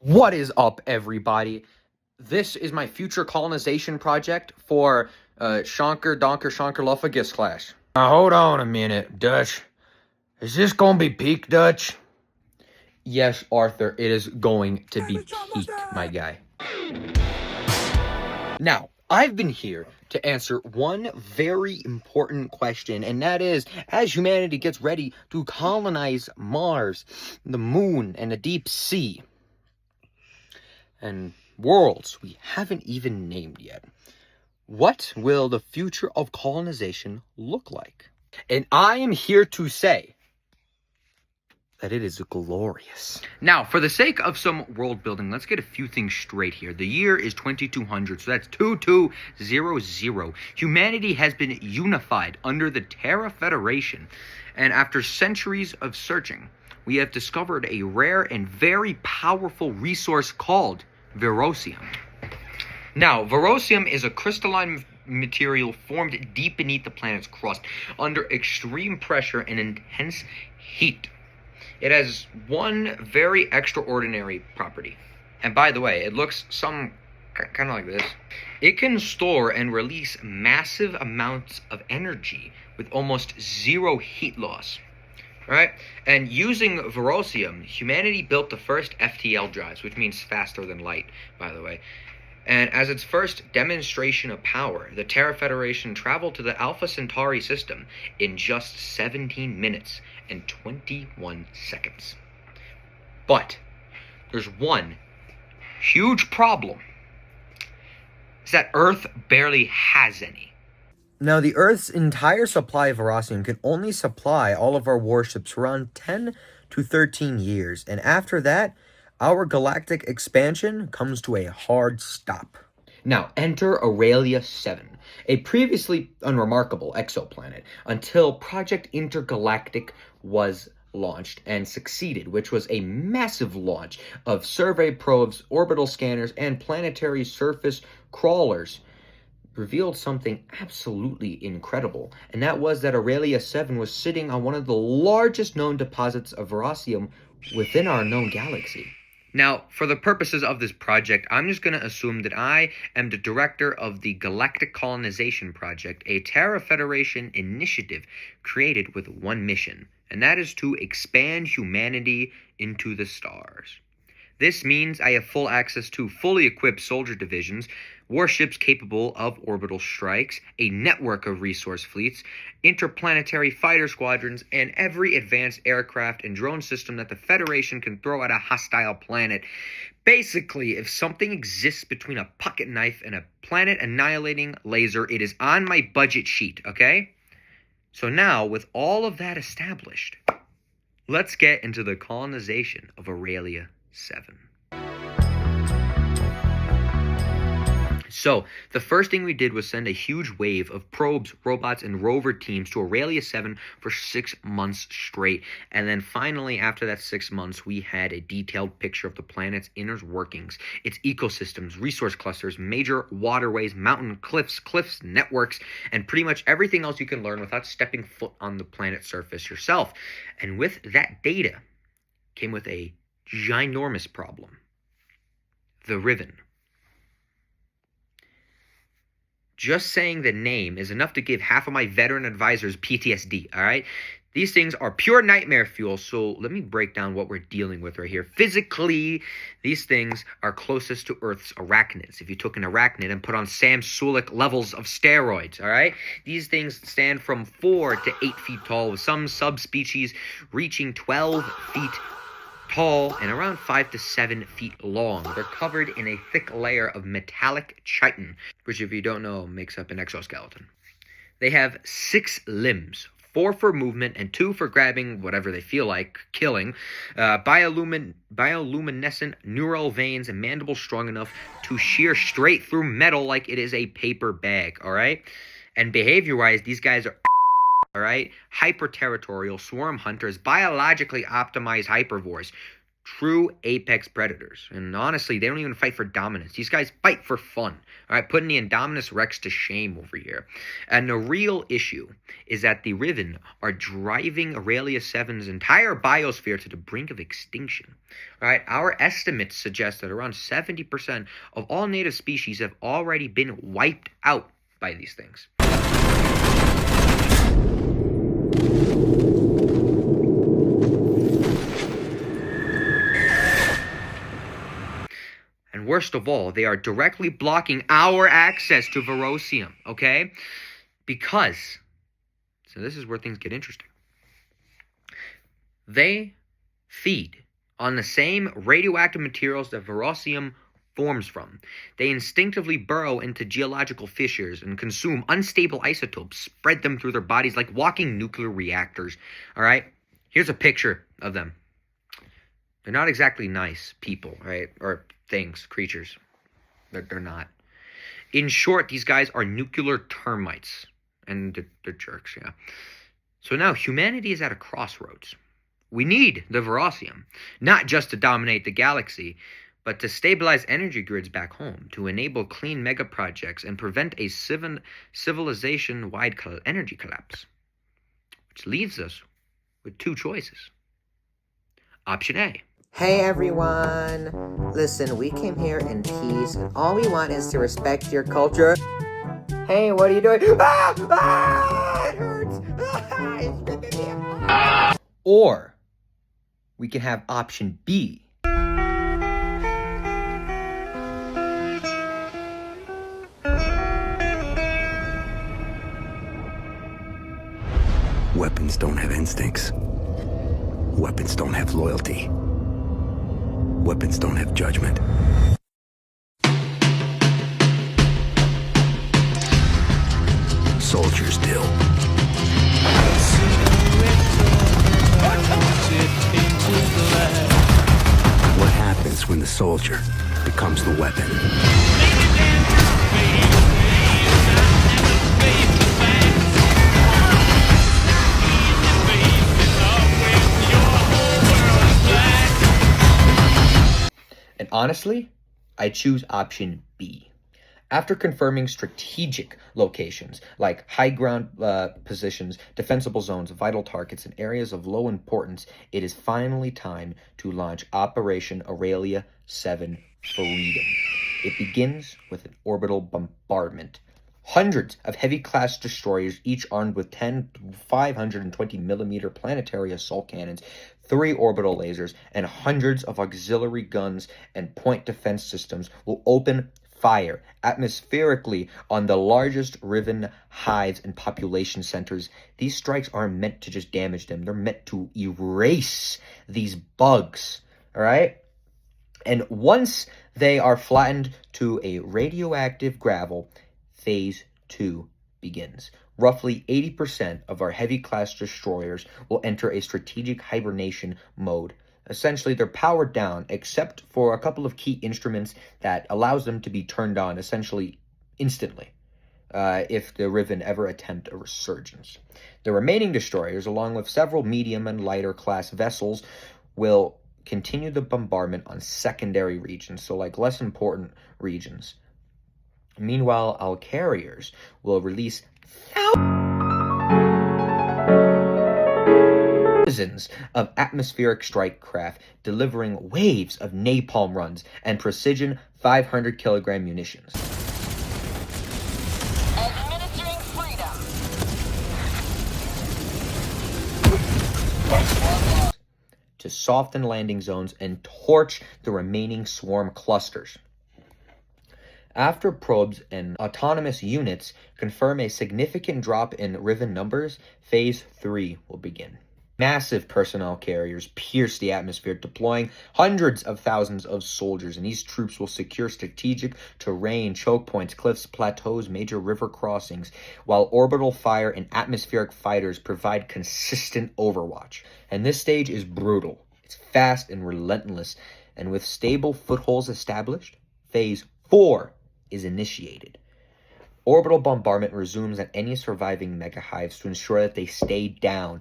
What is up, everybody? This is my future colonization project for Shonker Donker Shonker Luffagus Clash. Now, hold on a minute, Dutch. Is this gonna be peak, Dutch? Yes, Arthur, it is going to be peak, my guy. Now, I've been here to answer one very important question, and that is, as humanity gets ready to colonize Mars, the moon, and the deep sea, and worlds we haven't even named yet, what will the future of colonization look like? And I am here to say that it is glorious. Now, for the sake of some world building, let's get a few things straight here. The year is 2200, so that's 2200. Humanity has been unified under the Terra Federation, and after centuries of searching, we have discovered a rare and very powerful resource called Verosium. Now, Verosium is a crystalline material formed deep beneath the planet's crust under extreme pressure and intense heat. It has one very extraordinary property. And by the way, it looks kind of like this. It can store and release massive amounts of energy with almost zero heat loss. Right? And using Verosium, humanity built the first FTL drives, which means faster than light, by the way. And as its first demonstration of power, the Terra Federation traveled to the Alpha Centauri system in just 17 minutes and 21 seconds. But there's one huge problem. It's that Earth barely has any. Now, the Earth's entire supply of Verosium can only supply all of our warships for around 10 to 13 years, and after that, our galactic expansion comes to a hard stop. Now, enter Aurelia 7, a previously unremarkable exoplanet, until Project Intergalactic was launched and succeeded, which was a massive launch of survey probes, orbital scanners, and planetary surface crawlers. Revealed something absolutely incredible, and that was that Aurelia 7 was sitting on one of the largest known deposits of Verosium within our known galaxy. Now, for the purposes of this project, I'm just going to assume that I am the director of the Galactic Colonization Project, a Terra Federation initiative created with one mission, and that is to expand humanity into the stars. This means I have full access to fully equipped soldier divisions, warships capable of orbital strikes, a network of resource fleets, interplanetary fighter squadrons, and every advanced aircraft and drone system that the Federation can throw at a hostile planet. Basically, if something exists between a pocket knife and a planet-annihilating laser, it is on my budget sheet, okay? So now, with all of that established, let's get into the colonization of Aurelia 7. So, the first thing we did was send a huge wave of probes, robots, and rover teams to Aurelia 7 for 6 months straight. And then finally, after that 6 months, we had a detailed picture of the planet's inner workings, its ecosystems, resource clusters, major waterways, mountain cliffs, networks, and pretty much everything else you can learn without stepping foot on the planet's surface yourself. And with that data came with a ginormous problem. The Riven. Just saying the name is enough to give half of my veteran advisors PTSD, all right? These things are pure nightmare fuel, so let me break down what we're dealing with right here. Physically, these things are closest to Earth's arachnids. If you took an arachnid and put on Sam Sulek levels of steroids, all right? These things stand from 4 to 8 feet tall, with some subspecies reaching 12 feet tall and around 5 to 7 feet long. They're covered in a thick layer of metallic chitin, which, if you don't know, makes up an exoskeleton. They have 6 limbs, 4 for movement and 2 for grabbing whatever they feel like killing, bioluminescent neural veins, and mandibles strong enough to shear straight through metal like it is a paper bag, all right? And behavior-wise, these guys are all right, hyper-territorial, swarm hunters, biologically optimized hypervores. True apex predators. And honestly, they don't even fight for dominance. These guys fight for fun. All right, putting the Indominus Rex to shame over here. And the real issue is that the Riven are driving Aurelia 7's entire biosphere to the brink of extinction. All right, our estimates suggest that around 70% of all native species have already been wiped out by these things. And worst of all, they are directly blocking our access to Verosium, okay? Because, so this is where things get interesting. They feed on the same radioactive materials that Verosium forms from. They instinctively burrow into geological fissures and consume unstable isotopes, spread them through their bodies like walking nuclear reactors, all right? Here's a picture of them. They're not exactly nice people, right? Or things, creatures. They're not. In short, these guys are nuclear termites. And they're jerks, yeah. So now humanity is at a crossroads. We need the Verosium, not just to dominate the galaxy, but to stabilize energy grids back home, to enable clean mega projects and prevent a civilization-wide energy collapse. Which leaves us with two choices. Option A. Hey everyone! Listen, we came here in peace, and all we want is to respect your culture. Hey, what are you doing? Ah! Ah! It hurts! Ah! It's ripping me apart! Or we can have option B. Weapons don't have instincts. Weapons don't have loyalty. Weapons don't have judgment. Soldiers do. What happens when the soldier becomes the weapon? And honestly, I choose option B. After confirming strategic locations like high ground positions, defensible zones, vital targets, and areas of low importance, it is finally time to launch Operation Aurelia 7 Freedom. It begins with an orbital bombardment. Hundreds of heavy-class destroyers, each armed with 10 520-millimeter planetary assault cannons, 3 orbital lasers, and hundreds of auxiliary guns and point defense systems will open fire atmospherically on the largest Riven hives and population centers. These strikes aren't meant to just damage them. They're meant to erase these bugs, all right? And once they are flattened to a radioactive gravel, Phase 2 begins. Roughly 80% of our heavy-class destroyers will enter a strategic hibernation mode. Essentially, they're powered down, except for a couple of key instruments that allows them to be turned on, essentially, instantly, if the Riven ever attempt a resurgence. The remaining destroyers, along with several medium and lighter class vessels, will continue the bombardment on secondary regions, so like less important regions. Meanwhile, our carriers will release thousands of atmospheric strike craft, delivering waves of napalm runs and precision 500-kilogram munitions. Administering freedom. To soften landing zones and torch the remaining swarm clusters. After probes and autonomous units confirm a significant drop in Riven numbers, Phase 3 will begin. Massive personnel carriers pierce the atmosphere, deploying hundreds of thousands of soldiers, and these troops will secure strategic terrain, choke points, cliffs, plateaus, major river crossings, while orbital fire and atmospheric fighters provide consistent overwatch. And this stage is brutal. It's fast and relentless, and with stable footholds established, Phase 4 is initiated. Orbital bombardment resumes at any surviving mega hives to ensure that they stay down.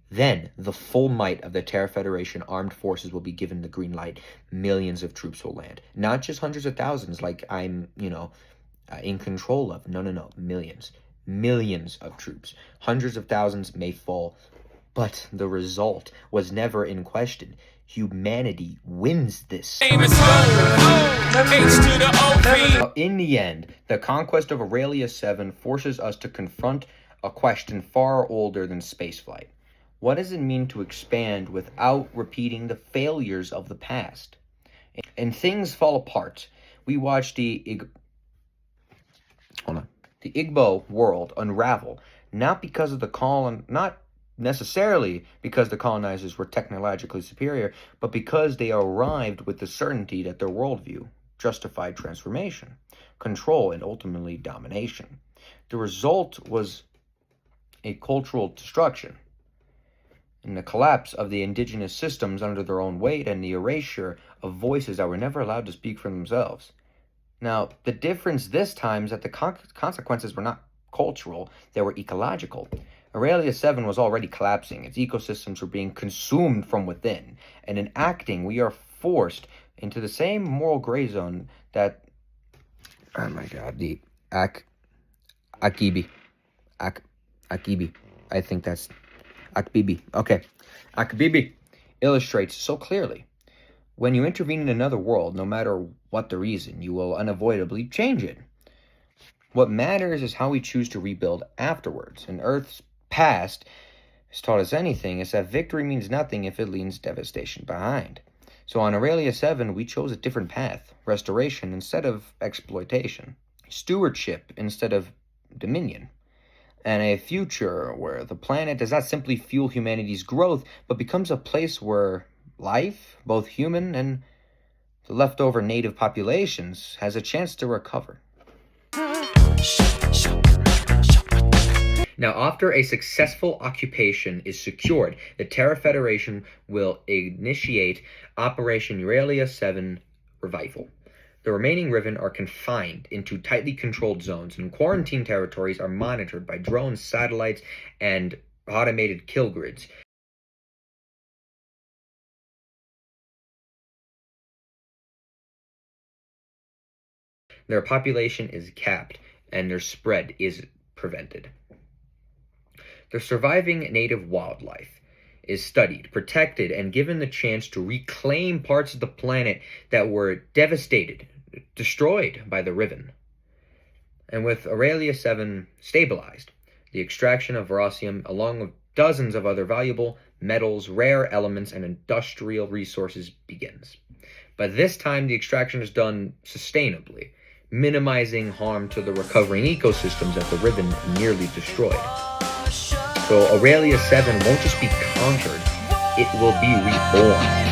Then the full might of the Terra Federation armed forces will be given the green light. Millions of troops will land. Not just hundreds of thousands like I'm, in control of. No. Millions. Millions of troops. Hundreds of thousands may fall. But the result was never in question. Humanity wins this. Now, in the end, the conquest of Aurelia 7 forces us to confront a question far older than spaceflight. What does it mean to expand without repeating the failures of the past? And things fall apart. We watch the Igbo world unravel, not necessarily because the colonizers were technologically superior, but because they arrived with the certainty that their worldview justified transformation, control, and ultimately domination. The result was a cultural destruction, and the collapse of the indigenous systems under their own weight, and the erasure of voices that were never allowed to speak for themselves. Now, the difference this time is that the consequences were not cultural, they were ecological. Aurelia 7 was already collapsing. Its ecosystems were being consumed from within. And in acting, we are forced into the same moral gray zone that... Oh my god, the Akibi. I think that's... Akbibi. Okay. Akbibi illustrates so clearly. When you intervene in another world, no matter what the reason, you will unavoidably change it. What matters is how we choose to rebuild afterwards. And Earth's past has taught us anything, is that victory means nothing if it leaves devastation behind. So on Aurelia 7, we chose a different path. Restoration instead of exploitation. Stewardship instead of dominion. And a future where the planet does not simply fuel humanity's growth, but becomes a place where life, both human and the leftover native populations, has a chance to recover. Now, after a successful occupation is secured, the Terra Federation will initiate Operation Aurelia 7 Revival. The remaining Riven are confined into tightly controlled zones, and quarantine territories are monitored by drones, satellites, and automated kill grids. Their population is capped, and their spread is prevented. The surviving native wildlife is studied, protected, and given the chance to reclaim parts of the planet that were devastated, destroyed by the Riven. And with Aurelia 7 stabilized, the extraction of Verosium, along with dozens of other valuable metals, rare elements, and industrial resources, begins. But this time the extraction is done sustainably, minimizing harm to the recovering ecosystems that the Riven nearly destroyed. So Aurelia 7 won't just be conquered, it will be reborn.